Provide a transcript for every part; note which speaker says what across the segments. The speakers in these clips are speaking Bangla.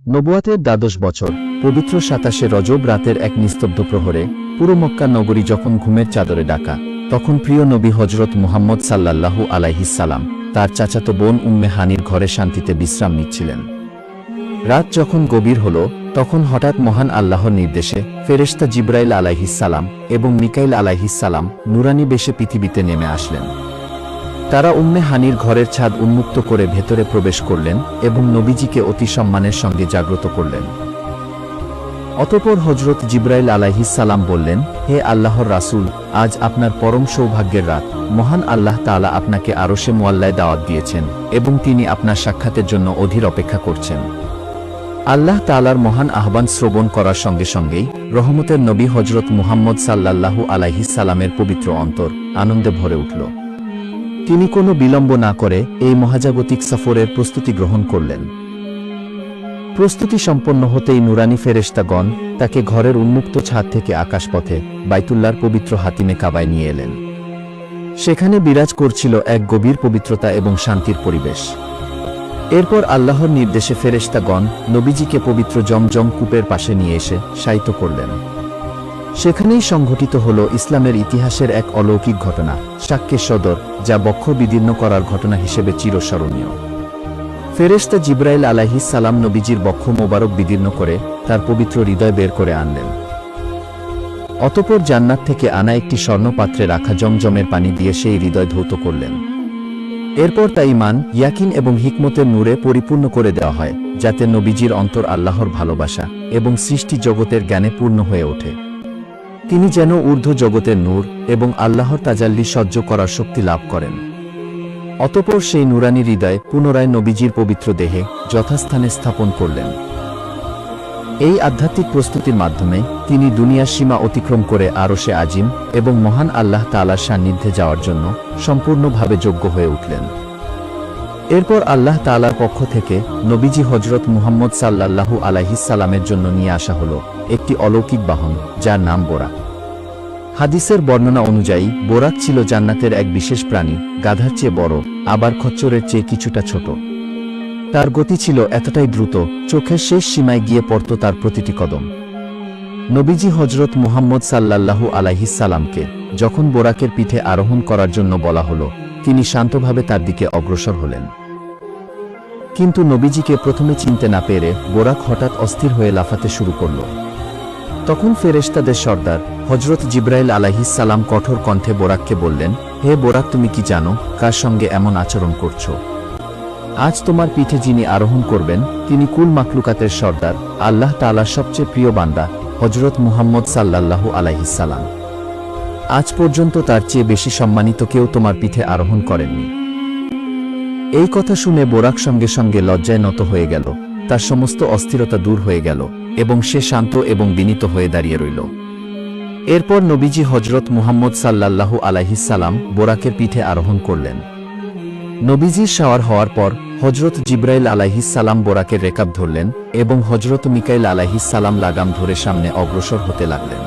Speaker 1: নবুয়াতের দ্বাদশ বছর পবিত্র ২৭ রজব রাতের এক নিস্তব্ধ প্রহরে পুরো মক্কা নগরী যখন ঘুমের চাদরে ডাকা, তখন প্রিয় নবী হজরত মুহাম্মদ সাল্লাল্লাহু আলাইহিস সালাম তার চাচাতো বোন উম্মে হানির ঘরে শান্তিতে বিশ্রাম নিচ্ছিলেন। রাত যখন গভীর হল, তখন হঠাৎ মহান আল্লাহর নির্দেশে ফেরেশতা জিবরাইল আলাইহিস সালাম এবং মিকাইল আলাইহিস সালাম নুরানি বেশে পৃথিবীতে নেমে আসলেন। তারা উম্মে হানির ঘরের ছাদ উন্মুক্ত করে ভেতরে প্রবেশ করলেন এবং নবীজিকে অতি সম্মানের সঙ্গে জাগ্রত করলেন। অতঃপর হজরত জিবরাইল আলাইহিস সালাম বললেন, হে আল্লাহর রাসূল, আজ আপনার পরম সৌভাগ্যের রাত। মহান আল্লাহ তাআলা আপনাকে আরশে মুআল্লায় দাওয়াত দিয়েছেন এবং তিনি আপনার সাক্ষাতের জন্য অধীর অপেক্ষা করছেন। আল্লাহ তাআলার মহান আহ্বান শ্রবণ করার সঙ্গে সঙ্গেই রহমতের নবী হজরত মুহাম্মদ সাল্লাল্লাহু আলাইহিস সালামের পবিত্র অন্তর আনন্দে ভরে উঠল। তিনি কোনো বিলম্ব না করে এই মহাজাগতিক সফরের প্রস্তুতি গ্রহণ করলেন। প্রস্তুতি সম্পন্ন হতেই নুরানি ফেরেশতাগণ তাকে ঘরের উন্মুক্ত ছাদ থেকে আকাশপথে বাইতুল্লাহর পবিত্র হাতিমে কাবায় নিয়ে এলেন। সেখানে বিরাজ করছিল এক গভীর পবিত্রতা এবং শান্তির পরিবেশ। এরপর আল্লাহর নির্দেশে ফেরেশতাগণ নবীজিকে পবিত্র জমজম কূপের পাশে নিয়ে এসে শায়িত করলেন। সেখানেই সংঘটিত হল ইসলামের ইতিহাসের এক অলৌকিক ঘটনা, শাক্কে সদর, যা বক্ষ বিদীর্ণ করার ঘটনা হিসেবে চিরস্মরণীয়। ফেরেশতা জিবরাইল আলাইহিস সালাম নবীজির বক্ষ মোবারক বিদীর্ণ করে তার পবিত্র হৃদয় বের করে আনলেন। অতঃপর জান্নাত থেকে আনা একটি স্বর্ণপাত্রে রাখা জমজমের পানি দিয়ে সেই হৃদয় ধৌত করলেন। এরপর তা ঈমান, ইয়াকিন এবং হিকমতের নূরে পরিপূর্ণ করে দেওয়া হয়, যাতে নবীজির অন্তর আল্লাহর ভালোবাসা এবং সৃষ্টি জগতের জ্ঞানে পূর্ণ হয়ে ওঠে। তিনি যেন ঊর্ধ্ব জগতের নূর এবং আল্লাহর তাজাল্লি সহ্য করার শক্তি লাভ করেন। অতঃপর সেই নুরানি হৃদয় পুনরায় নবীজির পবিত্র দেহে যথাস্থানে স্থাপন করলেন। এই আধ্যাত্মিক প্রস্তুতির মাধ্যমে তিনি দুনিয়ার সীমা অতিক্রম করে আরশে আজিম এবং মহান আল্লাহ তাআলার সান্নিধ্যে যাওয়ার জন্য সম্পূর্ণভাবে যোগ্য হয়ে উঠলেন। এরপর আল্লাহ তাআলার পক্ষ থেকে নবীজি হজরত মুহাম্মদ সাল্লাল্লাহু আলাইহিস সালামের জন্য নিয়ে আসা হল একটি অলৌকিক বাহন, যার নাম বোরাক। হাদিসের বর্ণনা অনুযায়ী বোরাক ছিল জান্নাতের এক বিশেষ প্রাণী, গাধার চেয়ে বড়, আবার খচ্চরের চেয়ে কিছুটা ছোট। তার গতি ছিল এতটাই দ্রুত, চোখের শেষ সীমায় গিয়ে পড়ত তার প্রতিটি কদম। নবীজি হজরত মুহাম্মদ সাল্লাল্লাহু আলাইহিস সালামকে যখন বোরাকের পিঠে আরোহণ করার জন্য বলা হল, তিনি শান্তভাবে তার দিকে অগ্রসর হলেন। কিন্তু নবীজিকে প্রথমে চিনতে না পেরে বোরাক হঠাৎ অস্থির হয়ে লাফাতে শুরু করল। তখন ফেরেশতাদের সর্দার হজরত জিবরাইল আলাইহিস সালাম কঠোর কণ্ঠে বোরাককে বললেন, হে বোরাক, তুমি কি জানো কার সঙ্গে এমন আচরণ করছো? আজ তোমার পিঠে যিনি আরোহণ করবেন তিনি কুল মাখলুকাতের সর্দার, আল্লাহ তাআলার সবচেয়ে প্রিয় বান্দা হজরত মুহাম্মদ সাল্লাল্লাহু আলাইহিস সালাম। আজ পর্যন্ত তার চেয়ে বেশি সম্মানিত কেউ তোমার পিঠে আরোহণ করেননি। এই কথা শুনে বোরাক সঙ্গে সঙ্গে লজ্জায় নত হয়ে গেল, তার সমস্ত অস্থিরতা দূর হয়ে গেল এবং সে শান্ত এবং বিনীত হয়ে দাঁড়িয়ে রইল। এরপর নবীজি হজরত মুহাম্মদ সাল্লাল্লাহু আলাইহিস সালাম বোরাকের পিঠে আরোহণ করলেন। নবীজির শাওয়ার হওয়ার পর হজরত জিবরাইল আলাইহিস সালাম বোরাকের রেকাব ধরলেন এবং হজরত মিকাইল আলাইহিস সালাম লাগাম ধরে সামনে অগ্রসর হতে লাগলেন।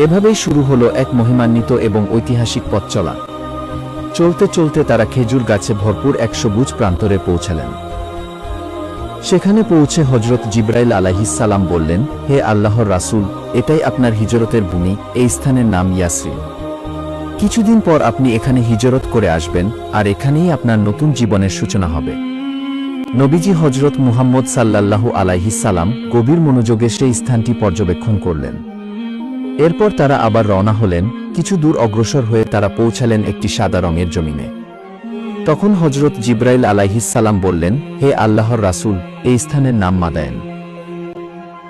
Speaker 1: এভাবেই শুরু হলো এক মহিমান্বিত এবং ঐতিহাসিক পথ চলা। চলতে চলতে তারা খেজুর গাছে ভরপুর এক সবুজ প্রান্তরে পৌঁছালেন। সেখানে পৌঁছে হজরত জিবরাইল আলাইহিস সালাম বললেন, হে আল্লাহর রাসূল, এটাই আপনার হিজরতের ভূমি, এই স্থানের নাম ইয়াসরিব। কিছুদিন পর আপনি এখানে হিজরত করে আসবেন আর এখানেই আপনার নতুন জীবনের সূচনা হবে। নবীজি হজরত মুহাম্মদ সাল্লাল্লাহু আলাইহিস সালাম গভীর মনোযোগে সেই স্থানটি পর্যবেক্ষণ করলেন। এরপর তারা আবার রওনা হলেন। কিছু দূর অগ্রসর হয়ে তারা পৌঁছালেন একটি সাদা রঙের জমিনে। তখন হজরত জিবরাইল আলাইহিস সালাম বললেন, হে আল্লাহর রাসূল, এই স্থানের নাম মাদায়েন।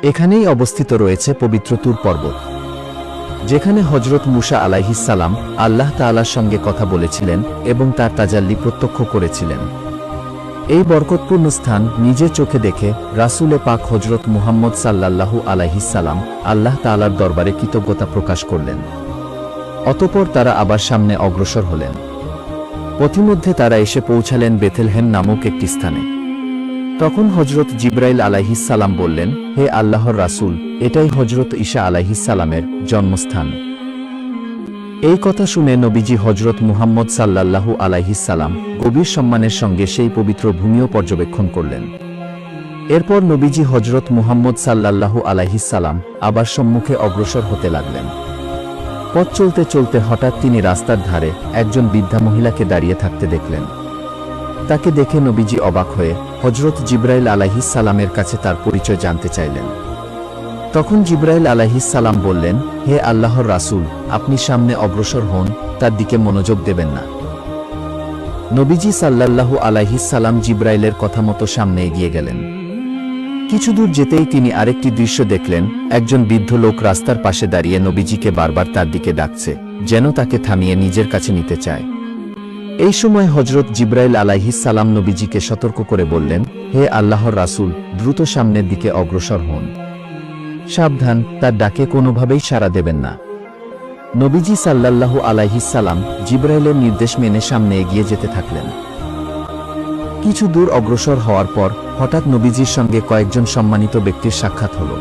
Speaker 1: এখানেই অবস্থিত রয়েছে পবিত্র তুর পর্বত, যেখানে হজরত মুসা আলাইহিস সালাম আল্লাহ তাআলার সঙ্গে কথা বলেছিলেন এবং তার তাজাল্লি প্রত্যক্ষ করেছিলেন। এই বরকতপূর্ণ স্থান নিজের চোখে দেখে রাসূলে পাক হজরত মুহাম্মদ সাল্লাল্লাহু আলাইহিস সালাম আল্লাহ তাআলার দরবারে কৃতজ্ঞতা প্রকাশ করলেন। অতঃপর তারা আবার সামনে অগ্রসর হলেন। পথিমধ্যে তারা এসে পৌঁছালেন বেথেলহেম নামক একটি স্থানে। তখন হজরত জিবরাইল আলাইহিস সালাম বললেন, হে আল্লাহর রাসূল, এটাই হজরত ঈসা আলাইহিস সালামের জন্মস্থান। এই কথা শুনে নবীজি হজরত মুহাম্মদ সাল্লাল্লাহু আলাইহিস সালাম গভীর সম্মানের সঙ্গে সেই পবিত্র ভূমিও পর্যবেক্ষণ করলেন। এরপর নবীজি হজরত মুহাম্মদ সাল্লাল্লাহু আলাইহিস সালাম আবার সম্মুখে অগ্রসর হতে লাগলেন। পথ চলতে চলতে হঠাৎ তিনি রাস্তার ধারে একজন বৃদ্ধা মহিলাকে দাঁড়িয়ে থাকতে দেখলেন। তাকে দেখে নবীজি অবাক হয়ে হজরত জিবরাইল আলাইহিস সালামের কাছে তার পরিচয় জানতে চাইলেন। তখন জিবরাইল আলাইহিস সালাম বললেন, হে আল্লাহর রাসূল, আপনি সামনে অগ্রসর হন, তার দিকে মনোযোগ দেবেন না। নবীজি সাল্লাল্লাহু আলাইহিস সালাম জিবরাইলের কথা মতো সামনে এগিয়ে গেলেন। কিছু দূর যেতেই তিনি আরেকটি দৃশ্য দেখলেন। একজন বৃদ্ধ লোক রাস্তার পাশে দাঁড়িয়ে নবীজিকে বারবার তার দিকে ডাকছে, যেন তাকে থামিয়ে নিজের কাছে নিতে চায়। এই সময় হজরত জিবরাইল আলাইহিস সালাম নবীজিকে সতর্ক করে বললেন, হে আল্লাহর রাসূল, দ্রুত সামনের দিকে অগ্রসর হন। সাবধান, তার ডাকে কোনোভাবেই সাড়া দেবেন না। নবীজি সাল্লাল্লাহু আলাইহিস সালাম জিবরাইলের নির্দেশ মেনে সামনে এগিয়ে যেতে থাকলেন। কিছু দূর অগ্রসর হওয়ার পর হঠাৎ নবীজির সঙ্গে কয়েকজন সম্মানিত ব্যক্তির সাক্ষাৎ হল।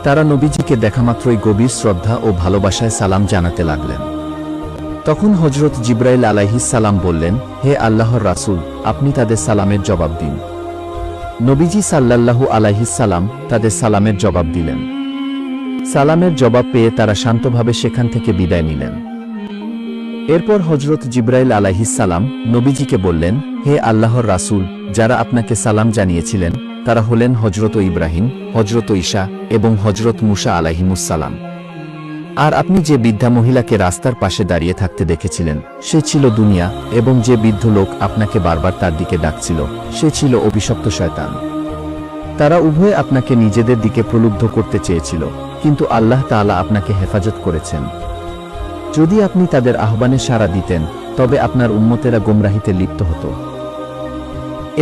Speaker 1: তারা নবীজিকে দেখামাত্রই গভীর শ্রদ্ধা ও ভালোবাসায় সালাম জানাতে লাগলেন। তখন হজরত জিবরাইল আলাইহিস সালাম বললেন, হে আল্লাহর রাসূল, আপনি তাদের সালামের জবাব দিন। নবীজি সাল্লাল্লাহু আলাইহিস সালাম তাদের সালামের জবাব দিলেন। সালামের জবাব পেয়ে তারা শান্তভাবে সেখান থেকে বিদায় নিলেন। এরপর হজরত জিবরাইল আলাইহিস সালাম নবীজিকে বললেন, হে আল্লাহর রাসূল, যারা আপনাকে সালাম জানিয়েছিলেন তারা হলেন হজরত ইব্রাহিম, হজরত ঈসা এবং হজরত মুসা আলাইহিমুসসালাম। আর আপনি যে বৃদ্ধা মহিলাকে রাস্তার পাশে দাঁড়িয়ে থাকতে দেখেছিলেন সে ছিল দুনিয়া, এবং যে বৃদ্ধ লোক আপনাকে বারবার তার দিকে ডাকছিল সে ছিল অভিশপ্ত শয়তান। তারা উভয়ে আপনাকে নিজেদের দিকে প্রলুব্ধ করতে চেয়েছিল, কিন্তু আল্লাহ তাআলা আপনাকে হেফাজত করেছেন। যদি আপনি তাদের আহ্বানে সাড়া দিতেন তবে আপনার উম্মতেরা গোমরাহিতে লিপ্ত হতো।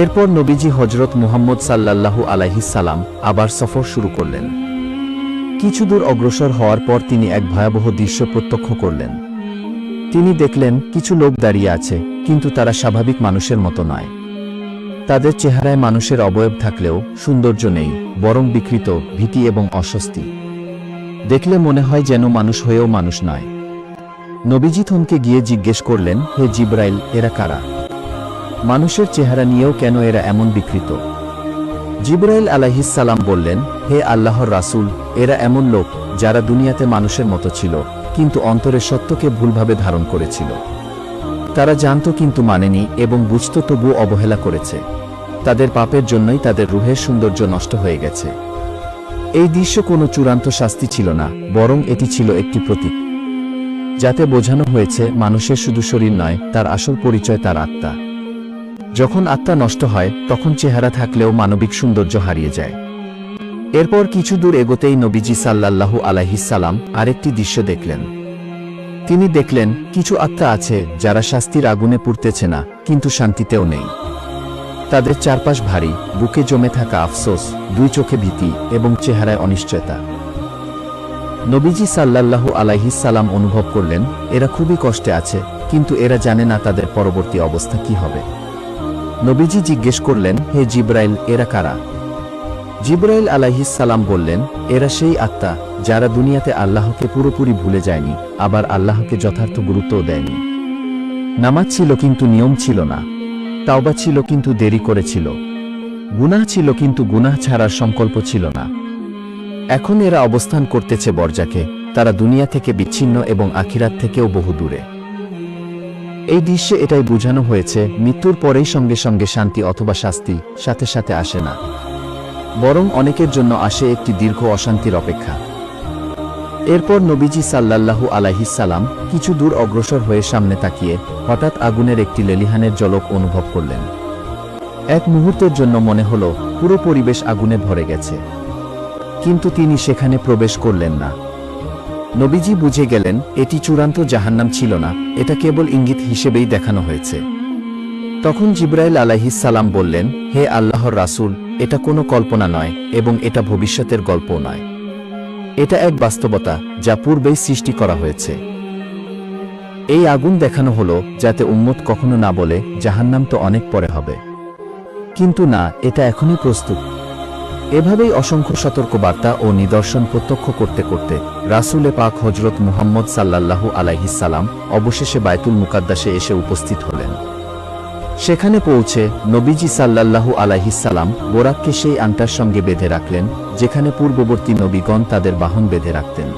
Speaker 1: এরপর নবীজি হজরত মুহাম্মদ সাল্লাল্লাহু আলাইহিস সালাম আবার সফর শুরু করলেন। কিছু দূর অগ্রসর হওয়ার পর তিনি এক ভয়াবহ দৃশ্য প্রত্যক্ষ করলেন। তিনি দেখলেন কিছু লোক দাঁড়িয়ে আছে, কিন্তু তারা স্বাভাবিক মানুষের মতো নয়। তাদের চেহারায় মানুষের অবয়ব থাকলেও সৌন্দর্য নেই, বরং বিকৃত, ভীতি এবং অস্বস্তি। দেখলে মনে হয় যেন মানুষ হয়েও মানুষ নয়। নবীজি থমকে গিয়ে জিজ্ঞেস করলেন, হে জিবরাইল, এরা কারা? মানুষের চেহারা নিয়েও কেন এরা এমন বিকৃত? জিবরাইল আলাইহিস সালাম বললেন, হে আল্লাহর রাসূল, এরা এমন লোক যারা দুনিয়াতে মানুষের মতো ছিল, কিন্তু অন্তরে সত্যকে ভুলভাবে ধারণ করেছিল। তারা জানত কিন্তু মানেনি, এবং বুঝত তবুও অবহেলা করেছে। তাদের পাপের জন্যই তাদের রূহের সৌন্দর্য নষ্ট হয়ে গেছে। এই দৃশ্য কোনো চূড়ান্ত শাস্তি ছিল না, বরং এটি ছিল একটি প্রতীক, যাতে বোঝানো হয়েছে মানুষের শুধু শরীর নয়, তার আসল পরিচয় তার আত্মা। যখন আত্মা নষ্ট হয় তখন চেহারা থাকলেও মানবিক সৌন্দর্য হারিয়ে যায়। এরপর কিছু দূর এগোতেই নবীজি সাল্লাল্লাহু আলাইহিস সালাম আরেকটি দৃশ্য দেখলেন। তিনি দেখলেন কিছু আত্মা আছে যারা শাস্তির আগুনে পুড়তেছে না, কিন্তু শান্তিতেও নেই। তাদের চারপাশ ভারী, বুকে জমে থাকা আফসোস, দুই চোখে ভীতি এবং চেহারায় অনিশ্চয়তা। নবীজি সাল্লাল্লাহু আলাইহিস সালাম অনুভব করলেন এরা খুবই কষ্টে আছে, কিন্তু এরা জানে না তাদের পরবর্তী অবস্থা কি হবে। নবীজি জিজ্ঞেস করলেন, হে জিবরাইল, এরা কারা? জিবরাইল আলাইহিস সালাম বললেন, এরা সেই আত্মা যারা দুনিয়াতে আল্লাহকে পুরোপুরি ভুলে যায়নি, আবার আল্লাহকে যথার্থ গুরুত্বও দেয়নি। নামাজ ছিল কিন্তু নিয়ম ছিল না, তাওবা ছিল কিন্তু দেরি করেছিল, গুনাহ ছিল কিন্তু গুনাহ ছাড়ার সংকল্প ছিল না। এখন এরা অবস্থান করতেছে বরজাকে, তারা দুনিয়া থেকে বিচ্ছিন্ন এবং আখিরাত থেকেও বহু দূরে। এই দৃশ্যে এটাই বোঝানো হয়েছে, মৃত্যুর পরেই সঙ্গে সঙ্গে শান্তি অথবা শাস্তি সাথে সাথে আসে না, বরং অনেকের জন্য আসে একটি দীর্ঘ অশান্তির অপেক্ষা। এরপর নবীজি সাল্লাল্লাহু আলাইহিস সালাম কিছু দূর অগ্রসর হয়ে সামনে তাকিয়ে হঠাৎ আগুনের একটি লেলিহানের ঝলক অনুভব করলেন। এক মুহূর্তের জন্য মনে হলো পুরো পরিবেশ আগুনে ভরে গেছে, কিন্তু তিনি সেখানে প্রবেশ করলেন না। নবীজি বুঝে গেলেন এটি চূড়ান্ত জাহান্নাম ছিল না, এটা কেবল ইঙ্গিত হিসেবেই দেখানো হয়েছে। তখন জিবরাইল আলাইহিস সালাম বললেন, হে আল্লাহর রাসূল, এটা কোনো কল্পনা নয় এবং এটা ভবিষ্যতের গল্পও নয়। এটা এক বাস্তবতা যা পূর্বেই সৃষ্টি করা হয়েছে। এই আগুন দেখানো হলো যাতে উম্মত কখনো না বলে জাহান্নাম তো অনেক পরে হবে, কিন্তু না, এটা এখনই প্রস্তুত। এভাবেই অসংখ্য সতর্কবার্তা ও নিদর্শন প্রত্যক্ষ করতে করতে রাসূলে পাক হযরত মুহাম্মদ সাল্লাল্লাহু আলাইহিস সালাম অবশেষে বায়তুল মুকাদ্দাসে এসে উপস্থিত হলেন। সেখানে পৌঁছে নবীজি সাল্লাল্লাহু আলাইহিস সালাম বোরাককে সেই আংটার সঙ্গে বেঁধে রাখলেন যেখানে পূর্ববর্তী নবীগণ তাদের বাহন বেঁধে রাখতেন।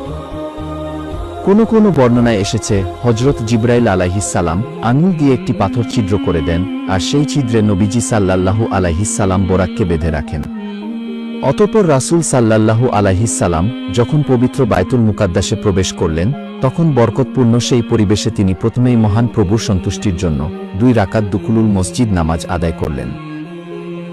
Speaker 1: কোনো কোনো বর্ণনায় এসেছে হযরত জিবরাইল আলাইহিস সালাম আঙুল দিয়ে একটি পাথর ছিদ্র করে দেন আর সেই ছিদ্রে নবীজি সাল্লাল্লাহু আলাইহিস সালাম বোরাককে বেঁধে রাখেন। অতঃপর রাসূল সাল্লাল্লাহু আলাইহিস সালাম যখন পবিত্র বায়তুল মুকাদ্দাসে প্রবেশ করলেন তখন বরকতপূর্ণ সেই পরিবেশে তিনি প্রথমেই মহান প্রভুর সন্তুষ্টির জন্য 2 রাকাত দুকুলুল মসজিদ নামাজ আদায় করলেন।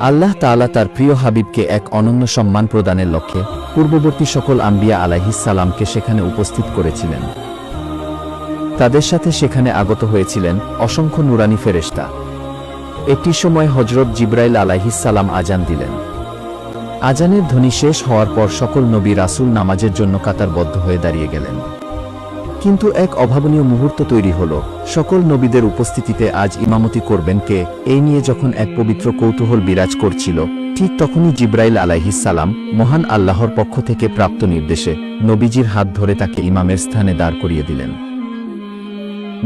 Speaker 1: আল্লাহ তাআলা তার প্রিয় হাবিবকে এক অনন্য সম্মান প্রদানের লক্ষ্যে পূর্ববর্তী সকল আম্বিয়া আলাইহিস সালামকে সেখানে উপস্থিত করেছিলেন। তাদের সাথে সেখানে আগত হয়েছিলেন অসংখ্য নুরানি ফেরেশতা। একটি সময় হযরত জিবরাইল আলাইহিস সালাম আজান দিলেন। আজানের ধ্বনি শেষ হওয়ার পর সকল নবী রাসূল নামাজের জন্য কাতারবদ্ধ হয়ে দাঁড়িয়ে গেলেন। কিন্তু এক অভাবনীয় মুহূর্ত তৈরি হল। সকল নবীদের উপস্থিতিতে আজ ইমামতি করবেন কে, এই নিয়ে যখন এক পবিত্র কৌতূহল বিরাজ করছিল, ঠিক তখনই জিবরাইল আলাইহিস সালাম মহান আল্লাহর পক্ষ থেকে প্রাপ্ত নির্দেশে নবীজির হাত ধরে তাকে ইমামের স্থানে দাঁড় করিয়ে দিলেন।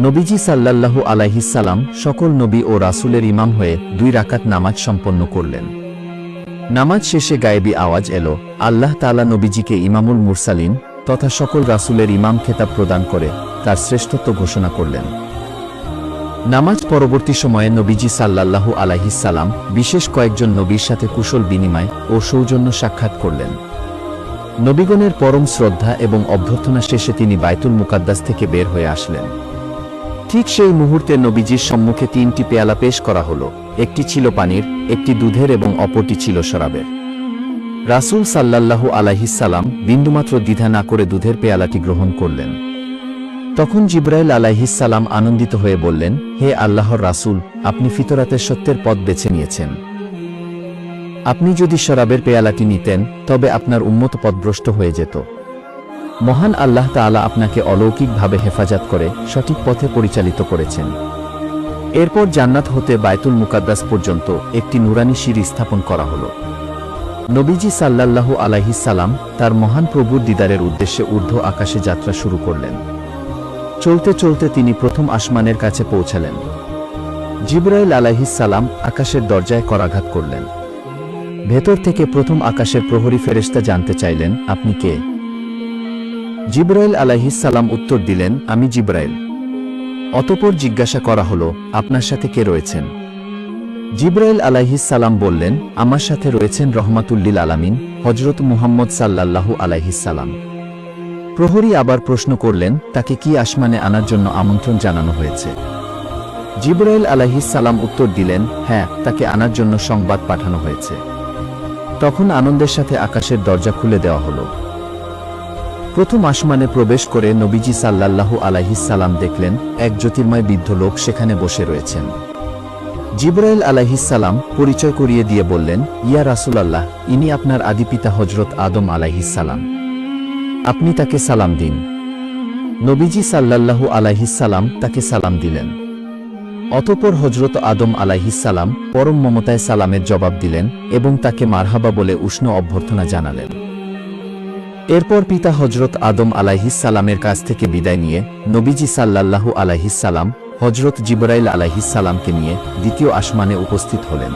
Speaker 1: নবীজি সাল্লাল্লাহু আলাইহিস সালাম সকল নবী ও রাসূলের ইমাম হয়ে 2 রাকাত নামাজ সম্পন্ন করলেন। নামাজ শেষে গায়েবী আওয়াজ এলো, আল্লাহ তাআলা নবীজিকে ইমামুল মুরসালিন তথা সকল রাসূলের ইমাম খেতাব প্রদান করে তার শ্রেষ্ঠত্ব ঘোষণা করলেন। নামাজ পরবর্তী সময়ে নবীজি সাল্লাল্লাহু আলাইহিস সালাম বিশেষ কয়েকজন নবীর সাথে কুশল বিনিময় ও সৌজন্য সাক্ষাৎ করলেন। নবীগণের পরম শ্রদ্ধা এবং অভ্যর্থনা শেষে তিনি বায়তুল মুকাদ্দাস থেকে বের হয়ে আসলেন। ঠিক সেই মুহূর্তে নবীজির সম্মুখে 3টি পেয়ালা পেশ করা হলো, একটি ছিল পানির, একটি দুধের এবং অপরটি ছিল শরাবের। রাসূল সাল্লাল্লাহু আলাইহিস সালাম বিন্দুমাত্র দ্বিধা না করে দুধের পেয়ালাটি গ্রহণ করলেন। তখন জিবরাইল আলাইহিস সালাম আনন্দিত হয়ে বললেন, হে আল্লাহর রাসূল, আপনি ফিতরাতের সত্যের পথ বেছে নিয়েছেন। আপনি যদি শরাবের পেয়ালাটি নিতেন তবে আপনার উম্মত পথভ্রষ্ট হয়ে যেত। মহান আল্লাহ তাআলা আপনাকে অলৌকিকভাবে হেফাজত করে সঠিক পথে পরিচালিত করেছেন। এরপর জান্নাত হতে বায়তুল মুকাদ্দাস পর্যন্ত একটি নুরানি সিঁড়ি স্থাপন করা হলো। নবীজি সাল্লাল্লাহু আলাইহিস সালাম তার মহান প্রভুর দিদারের উদ্দেশ্যে ঊর্ধ্ব আকাশে যাত্রা শুরু করলেন। চলতে চলতে তিনি প্রথম আসমানের কাছে পৌঁছালেন। জিবরাইল আলাইহিস সালাম আকাশের দরজায় করাঘাত করলেন। ভেতর থেকে প্রথম আকাশের প্রহরী ফেরেশতা জানতে চাইলেন, আপনি কে? জিবরাইল আলাইহিস সালাম উত্তর দিলেন, আমি জিবরাইল। অতঃপর জিজ্ঞাসা করা হলো, আপনার সাথে কে রয়েছেন? জিবরাইল আলাইহিস সালাম বললেন, আমার সাথে রয়েছেন রহমাতুল লিল আলামিন হযরত মুহাম্মদ সাল্লাল্লাহু আলাইহিস সালাম। প্রহরী আবার প্রশ্ন করলেন, তাকে কি আসমানে আনার জন্য আমন্ত্রণ জানানো হয়েছে? জিবরাইল আলাইহিস সালাম উত্তর দিলেন, হ্যাঁ, তাকে আনার জন্য সংবাদ পাঠানো হয়েছে। তখন আনন্দের সাথে আকাশের দরজা খুলে দেওয়া হলো। প্রথম আসমানে প্রবেশ করে নবীজি সাল্লাল্লাহু আলাইহিস সালাম দেখলেন এক জ্যোতির্ময় বৃদ্ধ লোক সেখানে বসে রয়েছেন। জিবরাইল আলাইহিস সালাম পরিচয় করিয়ে দিয়ে বললেন, ইয়া রাসূলুল্লাহ, ইনি আপনার আদিপিতা হযরত আদম আলাইহিস সালাম। আপনি তাকে সালাম দিন। নবীজি সাল্লাল্লাহু আলাইহিস সালাম তাকে সালাম দিলেন। অতঃপর হযরত আদম আলাইহিস সালাম পরম মমতায় সালামের জবাব দিলেন এবং তাকে মারহাবা বলে উষ্ণ অভ্যর্থনা জানালেন। এরপর পিতা হযরত আদম আলাইহিস সালামের কাছ থেকে বিদায় নিয়ে নবীজি সাল্লাল্লাহু আলাইহিস সালাম হযরত জিবরাইল আলাইহিস সালামকে নিয়ে দ্বিতীয় আসমানে উপস্থিত হলেন।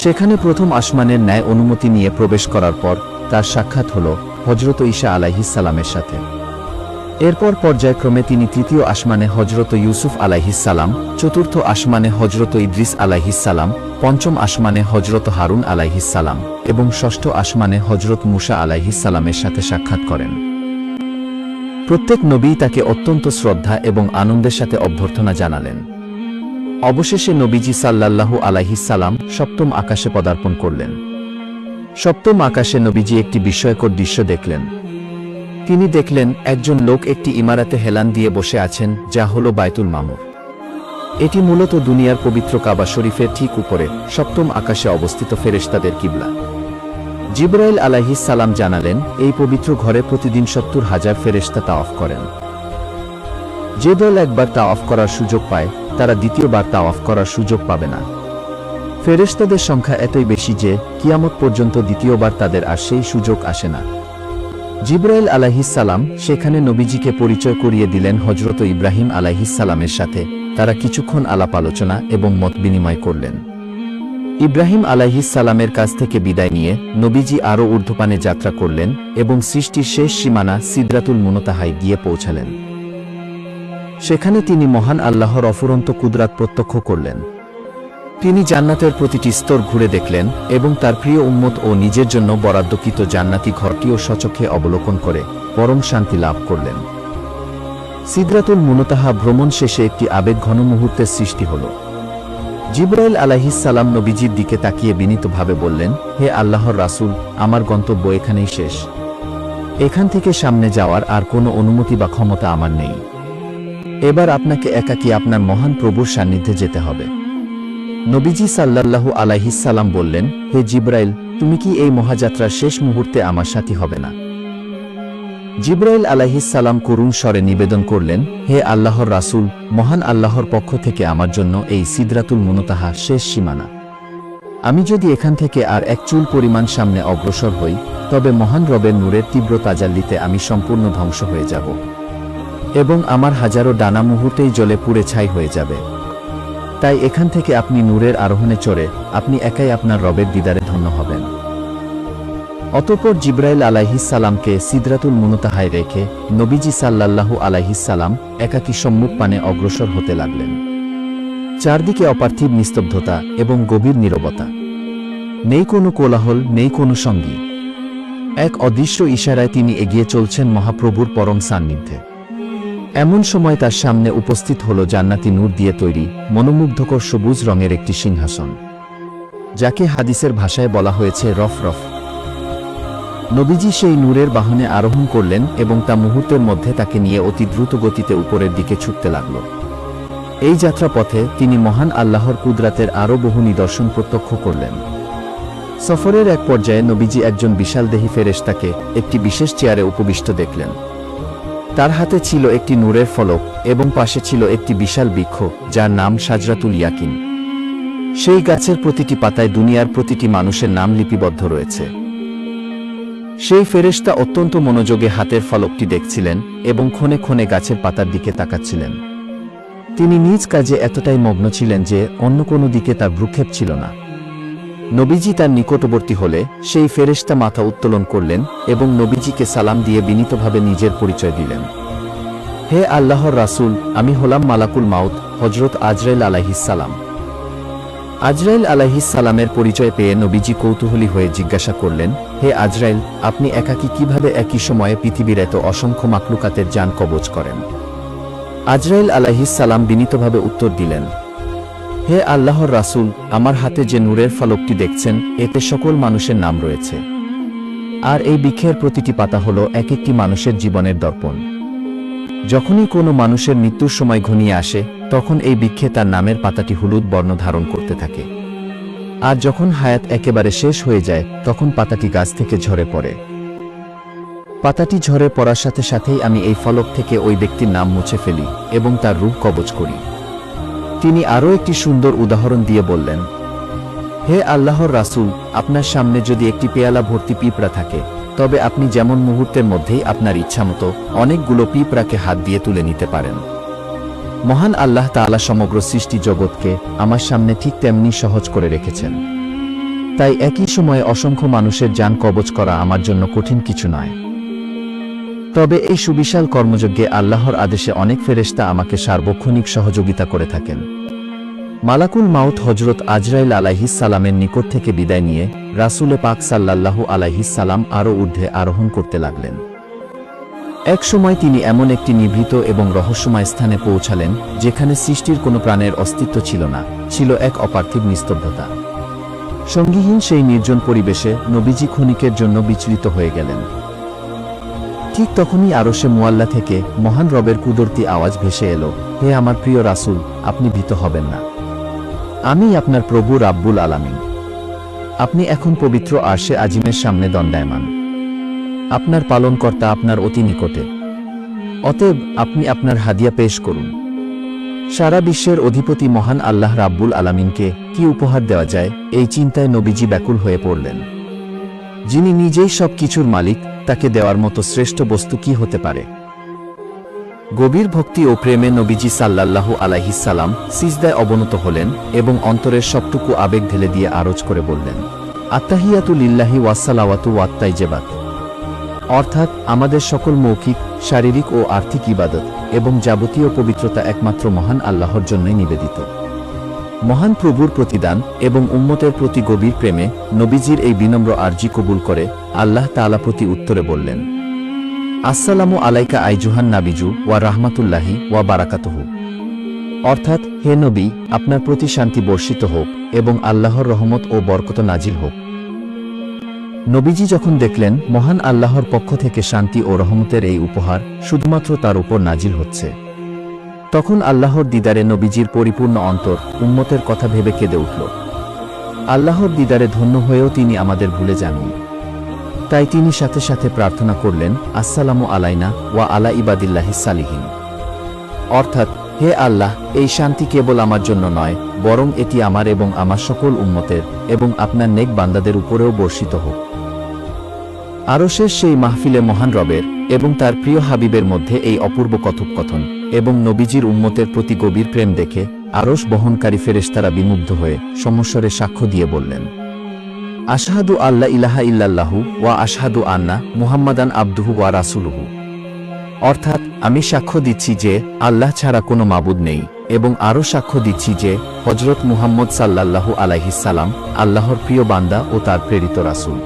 Speaker 1: সেখানে প্রথম আসমানের ন্যায় অনুমতি নিয়ে প্রবেশ করার পর তার সাক্ষাৎ হল হযরত ঈসা আলাইহিস সালামের সাথে। এরপর পর্যায়ক্রমে তিনি তৃতীয় আসমানে হযরত ইউসুফ আলাইহিস সালাম, চতুর্থ আসমানে হযরত ইদ্রিস আলাইহিস সালাম, পঞ্চম আসমানে হযরত হারুন আলাইহিস সালাম এবং ষষ্ঠ আসমানে হযরত মুসা আলাইহিস সালামের সাথে সাক্ষাৎ করেন। প্রত্যেক নবী তাকে অত্যন্ত শ্রদ্ধা এবং আনন্দের সাথে অভ্যর্থনা জানালেন। অবশেষে নবীজি সাল্লাল্লাহু আলাইহিস সালাম সপ্তম আকাশে পদার্পণ করলেন। সপ্তম আকাশে নবীজি একটি বিস্ময়কর দৃশ্য দেখলেন। তিনি দেখলেন একজন লোক একটি ইমারতে হেলান দিয়ে বসে আছেন, যা হল বায়তুল মামুর। এটি মূলত দুনিয়ার পবিত্র কাবা শরীফের ঠিক উপরে সপ্তম আকাশে অবস্থিত ফেরেশতাদের কিবলা। জিবরাইল আলাইহিস সালাম জানালেন, এই পবিত্র ঘরে প্রতিদিন ৭০,০০০ ফেরেশতা তাওয়াফ করেন। যে দল একবার তাওয়াফ করার সুযোগ পায় তারা দ্বিতীয়বার তাওয়াফ করার সুযোগ পাবে না। ফেরেশতাদের সংখ্যা এতই বেশি যে কিয়ামত পর্যন্ত দ্বিতীয়বার তাদের আর সেই সুযোগ আসে না। জিবরাইল আলাইহিস সালাম সেখানে নবীজিকে পরিচয় করিয়ে দিলেন হযরত ইব্রাহিম আলাইহিস সালামের সাথে, তারা কিছুক্ষণ আলাপ আলোচনা এবং মত বিনিময় করলেন। ইব্রাহিম আলাইহিস সালামের কাছ থেকে বিদায় নিয়ে নবীজি আরও ঊর্ধ্বপানে যাত্রা করলেন এবং সৃষ্টির শেষ সীমানা সিদরাতুল মুনতাহায় গিয়ে পৌঁছালেন। সেখানে তিনি মহান আল্লাহর অফুরন্ত কুদরাত প্রত্যক্ষ করলেন। তিনি জান্নাতের প্রতিটি স্তর ঘুরে দেখলেন এবং তার প্রিয় উম্মত ও নিজের জন্য বরাদ্দকৃত জান্নাতি ঘরটিও স্বচক্ষে অবলোকন করে পরম শান্তি লাভ করলেন। সিদরাতুল মুনতাহা ভ্রমণ শেষে একটি আবেগঘন মুহূর্তের সৃষ্টি হল। জিবরাইল আলাইহিস সালাম নবীজির দিকে তাকিয়ে বিনীতভাবে বললেন, হে আল্লাহর রাসূল, আমার গন্তব্য এখানেই শেষ। এখান থেকে সামনে যাওয়ার আর কোনো অনুমতি বা ক্ষমতা আমার নেই। এবার আপনাকে একাকী আপনার মহান প্রভুর সান্নিধ্যে যেতে হবে। নবীজি সাল্লাল্লাহু আলাইহিস সালাম বললেন, হে জিবরাইল, তুমি কি এই মহাযাত্রার শেষ মুহূর্তে আমার সাথী হবে না? জিবরাইল আলাইহিস সালাম করুণ স্বরে নিবেদন করলেন, হে আল্লাহর রাসূল, মহান আল্লাহর পক্ষ থেকে আমার জন্য এই সিদরাতুল মুনতাহা শেষ সীমানা। আমি যদি এখান থেকে আর এক চুল পরিমাণ সামনে অগ্রসর হই, তবে মহান রবের নূরের তীব্র তাজাল্লিতে আমি সম্পূর্ণ ধ্বংস হয়ে যাব এবং আমার হাজারো ডানা মুহূর্তেই জ্বলে পুড়ে ছাই হয়ে যাবে। তাই এখান থেকে আপনি নূরের আরোহণে চড়ে আপনি একাই আপনার রবের দিদারে ধন্য হবেন। অতঃপর জিবরাইল আলাইহিস সালামকে সিদরাতুল মুনতাহায় রেখে নবীজি সাল্লাল্লাহু আলাইহিস সালাম একাকী সম্মুখপানে অগ্রসর হতে লাগলেন। চারদিকে অপার্থিব নিস্তব্ধতা এবং গভীর নীরবতা। নেই কোনো কোলাহল, নেই কোনো সঙ্গী। এক অদৃশ্য ইশারায় তিনি এগিয়ে চলছেন মহাপ্রভুর পরম সান্নিধ্যে। এমন সময় তার সামনে উপস্থিত হল জান্নাতি নূর দিয়ে তৈরি মনোমুগ্ধকর সবুজ রঙের একটি সিংহাসন, যাকে হাদিসের ভাষায় বলা হয়েছে রফরফ। নবীজি সেই নূরের বাহনে আরোহণ করলেন এবং তা মুহূর্তের মধ্যে তাকে নিয়ে অতি দ্রুত গতিতে উপরের দিকে ছুটতে লাগল। এই যাত্রাপথে তিনি মহান আল্লাহর কুদরাতের আরও বহু নিদর্শন প্রত্যক্ষ করলেন। সফরের এক পর্যায়ে নবীজি একজন বিশালদেহী ফেরেশতাকে একটি বিশেষ চেয়ারে উপবিষ্ট দেখলেন। তার হাতে ছিল একটি নূরের ফলক এবং পাশে ছিল একটি বিশাল বৃক্ষ, যার নাম শাজরাতুল ইয়াকিন। সেই গাছের প্রতিটি পাতায় দুনিয়ার প্রতিটি মানুষের নাম লিপিবদ্ধ রয়েছে। সেই ফেরেশতা অত্যন্ত মনোযোগে হাতের ফলকটি দেখছিলেন এবং ক্ষণে ক্ষণে গাছের পাতার দিকে তাকাচ্ছিলেন। তিনি নিজ কাজে এতটাই মগ্ন ছিলেন যে অন্য কোনো দিকে তার ভ্রুক্ষেপ ছিল না। নবীজি তার নিকটবর্তী হলে সেই ফেরেশতা মাথা উত্তোলন করলেন এবং নবীজিকে সালাম দিয়ে বিনীতভাবে নিজের পরিচয় দিলেন। হে আল্লাহর রাসূল, আমি হলাম মালাকুল মাউত, হযরত আজরাইল আলাইহিস সালাম। আজরাইল আলাইহিস সালামের পরিচয় পেয়ে নবীজি কৌতূহলী হয়ে জিজ্ঞাসা করলেন, হে আজরাইল, আপনি একাকী কিভাবে একই সময়ে পৃথিবীর এত অসংখ্য মাখলুকাতের জান কবজ করেন? আজরাইল আলাইহিস সালাম বিনীতভাবে উত্তর দিলেন, হে আল্লাহর রাসূল, আমার হাতে যে নূরের ফলকটি দেখছেন, এতে সকল মানুষের নাম রয়েছে। আর এই বৃক্ষের প্রতিটি পাতা হল এক একটি মানুষের জীবনের দর্পণ। যখনই কোনো মানুষের মৃত্যুর সময় ঘনিয়ে আসে, তখন এই বৃক্ষে তার নামের পাতাটি হলুদ বর্ণ ধারণ করতে থাকে। আর যখন হায়াত একেবারে শেষ হয়ে যায়, তখন পাতাটি গাছ থেকে ঝরে পড়ে। পাতাটি ঝরে পড়ার সাথে সাথেই আমি এই ফলক থেকে ওই ব্যক্তির নাম মুছে ফেলি এবং তার রূহ কবজ করি। তিনি আরও একটি সুন্দর উদাহরণ দিয়ে বললেন, হে আল্লাহর রাসূল, আপনার সামনে যদি একটি পেয়ালা ভর্তি পিঁপড়া থাকে, তবে আপনি যেমন মুহূর্তের মধ্যেই আপনার ইচ্ছামতো অনেকগুলো পিঁপড়াকে হাত দিয়ে তুলে নিতে পারেন। মহান আল্লাহ তাআলা সমগ্র সৃষ্টি জগৎকে আমার সামনে ঠিক তেমনি সহজ করে রেখেছেন। তাই একই সময়ে অসংখ্য মানুষের জান কবজ করা আমার জন্য কঠিন কিছু নয়। তবে এই সুবিশাল কর্মযজ্ঞে আল্লাহর আদেশে অনেক ফেরেশতা আমাকে সার্বক্ষণিক সহযোগিতা করে থাকেন। মালাকুল মাউত হযরত আজরাইল আলাইহিস সালামের নিকট থেকে বিদায় নিয়ে রাসূলে পাক সাল্লাল্লাহু আলাইহিস সালাম আরও ঊর্ধ্বে আরোহণ করতে লাগলেন। এক সময় তিনি এমন একটি নিভৃত এবং রহস্যময় স্থানে পৌঁছালেন, যেখানে সৃষ্টির কোনো প্রাণের অস্তিত্ব ছিল না, ছিল এক অপার্থিব নিস্তব্ধতা। সঙ্গীহীন সেই নির্জন পরিবেশে নবীজি ক্ষণিকের জন্য বিচলিত হয়ে গেলেন। ঠিক তখনই আরশে মুআল্লা থেকে মহান রবের কুদরতি আওয়াজ ভেসে এলো, হে আমার প্রিয় রাসূল, আপনি ভীত হবেন না। আমি আপনার প্রভু রাব্বুল আলামিন। আপনি এখন পবিত্র আরশে আজিমের সামনে দণ্ডায়মান। আপনার পালনকর্তা আপনার অতি নিকটে। অতএব আপনি আপনার হাদিয়া পেশ করুন। সারা বিশ্বের অধিপতি মহান আল্লাহ রাব্বুল আলামিনকে কি উপহার দেওয়া যায়, এই চিন্তায় নবীজি ব্যাকুল হয়ে পড়লেন। যিনি নিজেই সব কিছুর মালিক, তাকে দেওয়ার মতো শ্রেষ্ঠ বস্তু কি হতে পারে? গভীর ভক্তি ও প্রেমে নবীজি সাল্লাল্লাহু আলাইহিস সালাম সিজদায় অবনত হলেন এবং অন্তরের সবটুকু আবেগ ঢেলে দিয়ে আরজ করে বললেন, আত্তাহিয়াতু লিল্লাহি ওয়াসসালাওয়াতু ওয়াত্তাইজিবাত, অর্থাৎ আমাদের সকল মৌখিক, শারীরিক ও আর্থিক ইবাদত এবং যাবতীয় পবিত্রতা একমাত্র মহান আল্লাহর জন্যই নিবেদিত। মহান প্রভুর প্রতিদান এবং উম্মতের প্রতি গভীর প্রেমে নবীজির এই বিনম্র আরজি কবুল করে আল্লাহ তাআলা প্রতি উত্তরে বললেন, আসসালামু আলাইকা আইজুহান নাবিজু ওয়া রাহমাতুল্লাহি ওয়া বারাকাতুহু, অর্থাৎ হে নবী, আপনার প্রতি শান্তি বর্ষিত হোক এবং আল্লাহর রহমত ও বরকত নাজিল হোক। নবীজি যখন দেখলেন মহান আল্লাহর পক্ষ থেকে শান্তি ও রহমতের এই উপহার শুধুমাত্র তার উপর নাজিল হচ্ছে, তখন আল্লাহর দিদারে নবীজির পরিপূর্ণ অন্তর উম্মতের কথা ভেবে কেঁদে উঠল। আল্লাহর দিদারে ধন্য হয়েও তিনি আমাদের ভুলে যাননি। তাই তিনি সাথে সাথে প্রার্থনা করলেন, আসসালামু আলাইনা ওয়া আলা ইবাদিল্লাহিস সালিহিন, অর্থাৎ হে আল্লাহ, এই শান্তি কেবল আমার জন্য নয়, বরং এটি আমার এবং আমার সকল উম্মতের এবং আপনার নেক বান্দাদের উপরেও বর্ষিত হোক। আরশের সেই মাহফিলে মহান রবের এবং তার প্রিয় হাবিবের মধ্যে এই অপূর্ব কথোপকথন এবং নবীজির উম্মতের প্রতি গভীর প্রেম দেখে আরশ বহনকারী ফেরেশতারা বিমুগ্ধ হয়ে সমস্বরে সাক্ষ্য দিয়ে বললেন, আশহাদু আল্লা ইলাহা ইল্লাল্লাহু ওয়া আশহাদু আন্না মুহাম্মাদান আবদুহু ওয়া রাসূলুহু, অর্থাৎ আমি সাক্ষ্য দিচ্ছি যে আল্লাহ ছাড়া কোনো মাবুদ নেই এবং আরও সাক্ষ্য দিচ্ছি যে হযরত মুহাম্মদ সাল্লাল্লাহু আলাইহিস সালাম আল্লাহর প্রিয় বান্দা ও তার প্রেরিত রাসূল।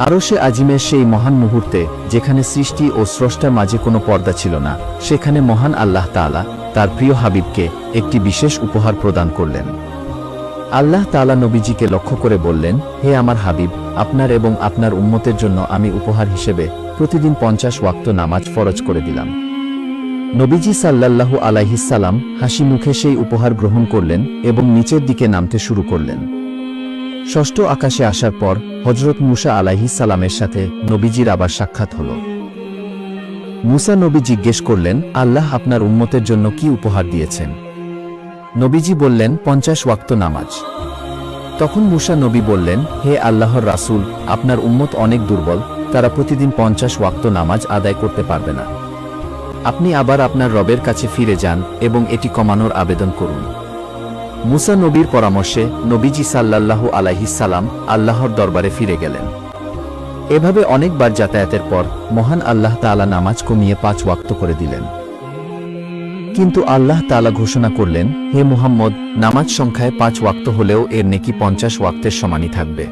Speaker 1: আরশে আজিমের সেই মহান মুহূর্তে যেখানে সৃষ্টি ও স্রষ্টার মাঝে কোনো পর্দা ছিল না, সেখানে মহান আল্লাহ তাআলা তার প্রিয় হাবিবকে একটি বিশেষ উপহার প্রদান করলেন। আল্লাহ তাআলা নবীজিকে লক্ষ্য করে বললেন, হে আমার হাবিব, আপনার এবং আপনার উম্মতের জন্য আমি উপহার হিসেবে প্রতিদিন 50 ওয়াক্ত নামাজ ফরজ করে দিলাম। নবীজি সাল্লাল্লাহু আলাইহিস সালাম হাসি মুখে সেই উপহার গ্রহণ করলেন এবং নিচের দিকে নামতে শুরু করলেন। ষষ্ঠ আকাশে আসার পর হযরত মূসা আলাইহিস সালামের সাথে নবীজির আবার সাক্ষাৎ হল। মূসা নবী জিজ্ঞেস করলেন, আল্লাহ আপনার উম্মতের জন্য কি উপহার দিয়েছেন? নবীজি বললেন, 50 ওয়াক্ত নামাজ। তখন মূসা নবী বললেন, হে আল্লাহর রাসূল, আপনার উম্মত অনেক দুর্বল, তারা প্রতিদিন 50 ওয়াক্ত নামাজ আদায় করতে পারবে না। আপনি আবার আপনার রবের কাছে ফিরে যান এবং এটি কমানোর আবেদন করুন। মূসা নবীর পরামর্শে নবীজি সাল্লাল্লাহু আলাইহিস সালাম আল্লাহর দরবারে ফিরে গেলেন। এভাবে অনেকবার যাতায়াতের পর মহান আল্লাহ তাআলা নামাজ কমিয়ে 5 ওয়াক্ত করে দিলেন। কিন্তু আল্লাহ তাআলা ঘোষণা করলেন, হে মুহাম্মদ, নামাজ সংখ্যায় 5 ওয়াক্ত হলেও এর নেকি 50 ওয়াক্তের সমানই থাকবে।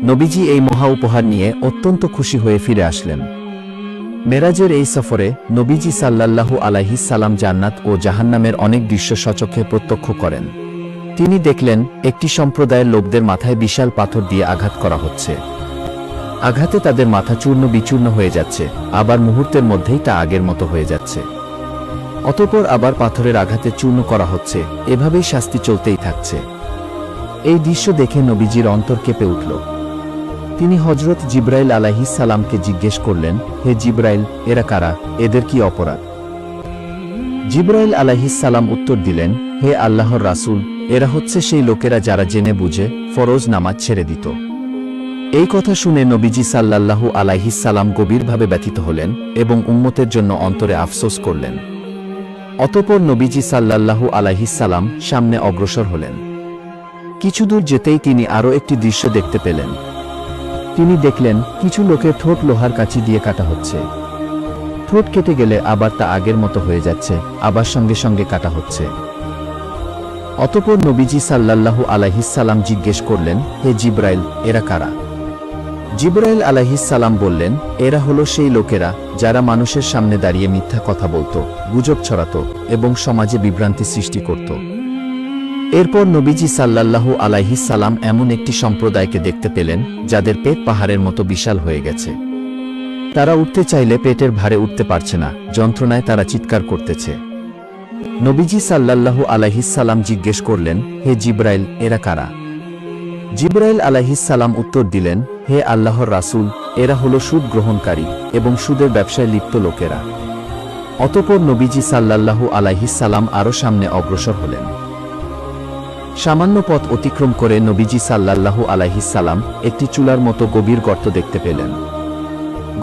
Speaker 1: নবীজি এই মহা উপহার নিয়ে অত্যন্ত খুশি হয়ে ফিরে আসলেন। মেরাজের এই সফরে নবীজি সাল্লাল্লাহু আলাইহিস সালাম জান্নাত ও জাহান্নামের অনেক দৃশ্য সচক্ষে প্রত্যক্ষ করেন। তিনি দেখলেন একটি সম্প্রদায়ের লোকদের মাথায় বিশাল পাথর দিয়ে আঘাত করা হচ্ছে। আঘাতে তাদের মাথা চূর্ণ বিচূর্ণ হয়ে যাচ্ছে, আবার মুহূর্তের মধ্যেই তা আগের মতো হয়ে যাচ্ছে। অতঃপর আবার পাথরের আঘাতে চূর্ণ করা হচ্ছে, এভাবেই শাস্তি চলতেই থাকছে। এই দৃশ্য দেখে নবীজির অন্তর কেঁপে উঠল। তিনি হযরত জিবরাইল আলাইহিস সালামকে জিজ্ঞেস করলেন, হে জিবরাইল, এরা কারা? এদের কি অপরাধ? জিবরাইল আলাইহিস সালাম উত্তর দিলেন, হে আল্লাহর রাসূল, এরা হচ্ছে সেই লোকেরা যারা জেনে বুঝে ফরজ নামাজ ছেড়ে দিত। এই কথা শুনে নবীজি সাল্লাল্লাহু আলাইহিস সালাম গভীরভাবে ব্যথিত হলেন এবং উম্মতের জন্য অন্তরে আফসোস করলেন। অতঃপর নবীজি সাল্লাল্লাহু আলাইহিস সালাম সামনে অগ্রসর হলেন। কিছু দূর যেতেই তিনি আরও একটি দৃশ্য দেখতে পেলেন। তিনি দেখলেন কিছু লোকের ঠোঁট লোহার কাঁচি দিয়ে কাটা হচ্ছে। ঠোঁট কেটে গেলে আবার তা আগের মতো হয়ে যাচ্ছে, আবার সঙ্গে সঙ্গে কাটা হচ্ছে। অতঃপর নবীজি সাল্লাল্লাহু আলাইহিস সালাম জিজ্ঞেস করলেন, হে জিবরাইল, এরা কারা? জিবরাইল আলাইহিস সালাম বললেন, এরা হলো সেই লোকেরা যারা মানুষের সামনে দাঁড়িয়ে মিথ্যা কথা বলতো, গুজব ছড়াতো এবং সমাজে বিভ্রান্তি সৃষ্টি করত। এরপর নবীজি সাল্লাল্লাহু আলাইহিস সালাম এমন একটি সম্প্রদায়কে দেখতে পেলেন যাদের পেট পাহাড়ের মতো বিশাল হয়ে গেছে। তারা উঠতে চাইলে পেটের ভারে উঠতে পারছে না, যন্ত্রণায় তারা চিৎকার করতেছে। নবীজি সাল্লাল্লাহু আলাইহিস সালাম জিজ্ঞেস করলেন, হে জিবরাইল, এরা কারা? জিবরাইল আলাইহিস সালাম উত্তর দিলেন, হে আল্লাহর রাসূল, এরা হলো সুদ গ্রহণকারী এবং সুদের ব্যবসায় লিপ্ত লোকেরা। অতঃপর নবীজি সাল্লাল্লাহু আলাইহিস সালাম আরও সামনে অগ্রসর হলেন। সামান্য পথ অতিক্রম করে নবীজি সাল্লাল্লাহু আলাইহিস সালাম একটি চুলার মতো গভীর গর্ত দেখতে পেলেন।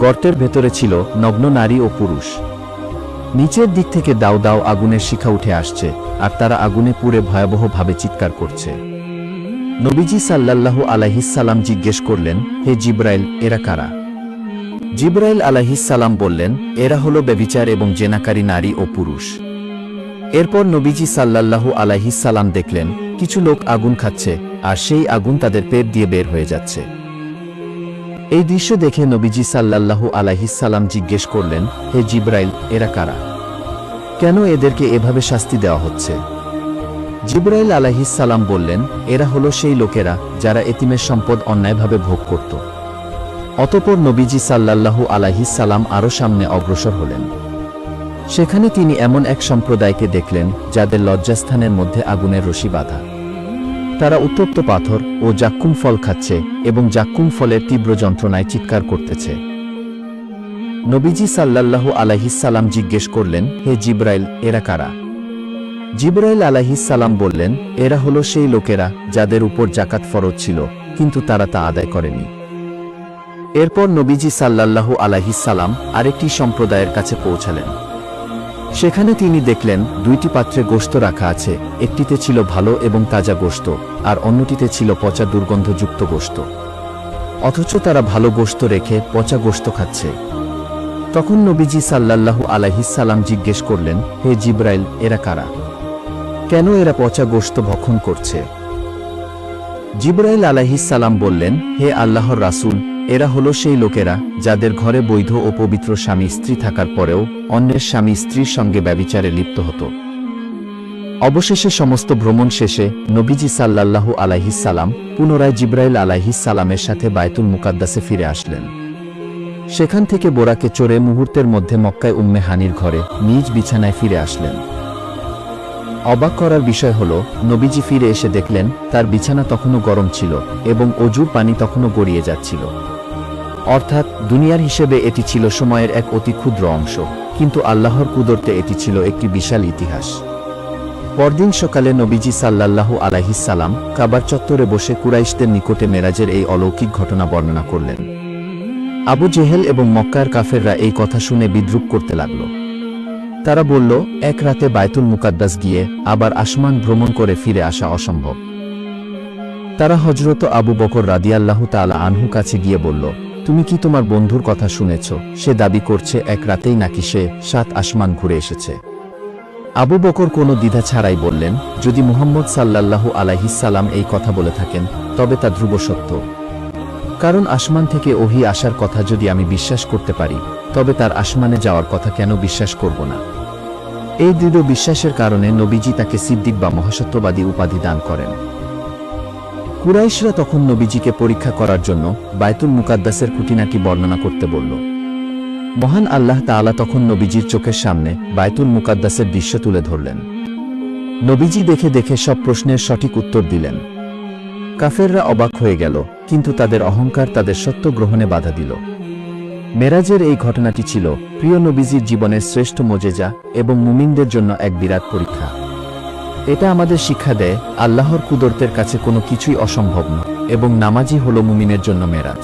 Speaker 1: গর্তের ভেতরে ছিল নগ্ন নারী ও পুরুষ। নিচের দিক থেকে দাও দাও আগুনের শিখা উঠে আসছে, আর তারা আগুনে পুড়ে ভয়াবহভাবে চিৎকার করছে। নবীজি সাল্লাল্লাহু আলাইহিসসালাম জিজ্ঞেস করলেন, হে জিবরাইল, এরা কারা? জিবরাইল আলাইহিসসালাম বললেন, এরা হলো ব্যভিচার এবং জেনাকারী নারী ও পুরুষ। এরপর নবীজি সাল্লাল্লাহু আলাইহিসসালাম দেখলেন কিছু লোক আগুন খাচ্ছে, আর সেই আগুন তাদের পেট দিয়ে বের হয়ে যাচ্ছে। এই দৃশ্য দেখে নবীজি সাল্লাল্লাহু আলাইহিসসালাম জিজ্ঞেস করলেন, হে জিবরাইল, এরা কারা? কেন এদেরকে এভাবে শাস্তি দেওয়া হচ্ছে? জিবরাইল আলাইহিসসালাম বললেন, এরা হলো সেই লোকেরা যারা এতিমের সম্পদ অন্যায়ভাবে ভোগ করত। অতঃপর নবীজি সাল্লাল্লাহু আলাইহিসসালাম আরও সামনে অগ্রসর হলেন। সেখানে তিনি এমন এক সম্প্রদায়কে দেখলেন যাদের লজ্জাস্থানের মধ্যে আগুনের রশি বাঁধা। তারা উত্তপ্ত পাথর ও জাক্কুম ফল খাচ্ছে এবং জাক্কুম ফলের তীব্র যন্ত্রণায় চিৎকার করতেছে। নবীজি সাল্লাল্লাহু আলাইহিসসালাম জিজ্ঞেস করলেন, হে জিবরাইল, এরা কারা? জিবরাইল আলাইহিসসালাম বললেন, এরা হলো সেই লোকেরা যাদের উপর জাকাত ফরজ ছিল, কিন্তু তারা তা আদায় করেনি। এরপর নবীজি সাল্লাল্লাহু আলাইহিসসালাম আরেকটি সম্প্রদায়ের কাছে পৌঁছালেন। সেখানে তিনি দেখলেন দুইটি পাত্রে গোশত রাখা আছে, একটিতে ছিল ভালো এবং তাজা গোশত, আর অন্যটিতে ছিল পচা দুর্গন্ধযুক্ত গোশত। অথচ তারা ভালো গোশত রেখে পচা গোশত খাচ্ছে। তখন নবীজি সাল্লাল্লাহু আলাইহিসসালাম জিজ্ঞেস করলেন, হে জিবরাইল, এরা কারা? কেন এরা পচা গোশত ভক্ষণ করছে? জিবরাইল আলাইহিসসালাম বললেন, হে আল্লাহর রাসূল, এরা হলো সেই লোকেরা যাদের ঘরে বৈধ ও পবিত্র স্বামী স্ত্রী থাকার পরেও অন্যের স্বামী স্ত্রীর সঙ্গে ব্যভিচারে লিপ্ত হতো। অবশেষে সমস্ত ভ্রমণ শেষে নবীজি সাল্লাল্লাহু আলাইহিসসালাম পুনরায় জিবরাইল আলাইহিসসালামের সাথে বায়তুল মুকাদ্দাসে ফিরে আসলেন। সেখান থেকে বোরাকে চড়ে মুহূর্তের মধ্যে মক্কায় উম্মে হানির ঘরে নিজ বিছানায় ফিরে আসলেন। অবাক করার বিষয় হল, নবীজি ফিরে এসে দেখলেন তার বিছানা তখনও গরম ছিল এবং অজুর পানি তখনও গড়িয়ে যাচ্ছিল। অর্থাৎ দুনিয়ার হিসেবে এটি ছিল সময়ের এক অতি ক্ষুদ্র অংশ, কিন্তু আল্লাহর কুদরতে এটি ছিল একটি বিশাল ইতিহাস। পরদিন সকালে নবীজি সাল্লাল্লাহু আলাইহিসসালাম কাবার চত্বরে বসে কুরাইশদের নিকটে মেরাজের এই অলৌকিক ঘটনা বর্ণনা করলেন। আবু জেহেল এবং মক্কার কাফেররা এই কথা শুনে বিদ্রূপ করতে লাগল। তারা বলল, এক রাতে বায়তুল মুকাদ্দাস গিয়ে আবার আসমান ভ্রমণ করে ফিরে আসা অসম্ভব। তারা হযরত আবু বকর রাদিয়াল্লাহু তাআলা আনহু কাছে গিয়ে বলল, তুমি কি তোমার বন্ধুর কথা শুনেছ? সে দাবি করছে এক রাতেই নাকি সে 7 আসমান ঘুরে এসেছে। আবু বকর কোনো দ্বিধা ছাড়াই বললেন, যদি মুহাম্মদ সাল্লাল্লাহু আলাইহিসসালাম এই কথা বলে থাকেন তবে তা ধ্রুব সত্য। কারণ আসমান থেকে ওহী আসার কথা যদি আমি বিশ্বাস করতে পারি, তবে তার আসমানে যাওয়ার কথা কেন বিশ্বাস করব না? এই দৃঢ় বিশ্বাসের কারণে নবীজি তাকে সিদ্দিক বা মহাসত্যবাদী উপাধি দান করেন। কুরাইশরা তখন নবীজিকে পরীক্ষা করার জন্য বায়তুল মুকাদ্দাসের খুঁটিনাটি বর্ণনা করতে বলল। মহান আল্লাহ তাআলা তখন নবীজির চোখের সামনে বায়তুল মুকাদ্দাসের দৃশ্য তুলে ধরলেন। নবীজি দেখে দেখে সব প্রশ্নের সঠিক উত্তর দিলেন। কাফেররা অবাক হয়ে গেল, কিন্তু তাদের অহংকার তাদের সত্য গ্রহণে বাধা দিল। মেরাজের এই ঘটনাটি ছিল প্রিয় নবীজির জীবনের শ্রেষ্ঠ মোজেজা এবং মুমিনদের জন্য এক বিরাট পরীক্ষা। এটা আমাদের শিক্ষা দেয় আল্লাহর কুদরতের কাছে কোনো কিছুই অসম্ভব নয় এবং নামাজই হলো মুমিনের জন্য মেরাজ।